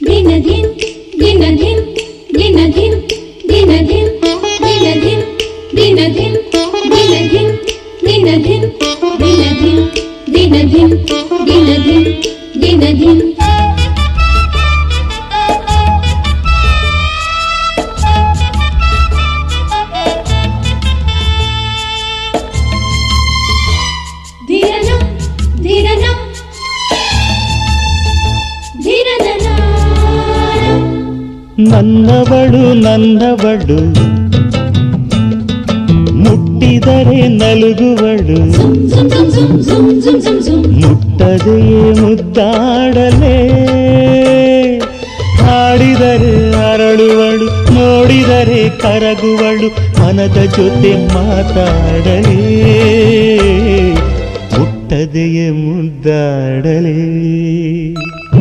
ದಿನದಿನ್ ದಿನದಿನ್ ದಿನದಿನ್ ದಿನದಿನ್ ದಿನದಿನ್ ದಿನದಿನ್ ದಿನದಿನ್ ದಿನದಿನ್ ದಿನದಿನ್ ದಿನದಿನ್ ದಿನದಿನ್ ದಿನದಿನ್ ನನ್ನವಳು ನನ್ನವಳು ಮುಟ್ಟಿದರೆ ನಲುಗುವಳು ಮುಟ್ಟದೆಯೇ ಮುದ್ದಾಡಲೇ ಹಾಡಿದರೆ ಅರಳುವಳು ನೋಡಿದರೆ ಕರಗುವಳು ಮನದ ಜೊತೆ ಮಾತಾಡಲೇ ಮುಟ್ಟದೆಯೇ ಮುದ್ದಾಡಲೇ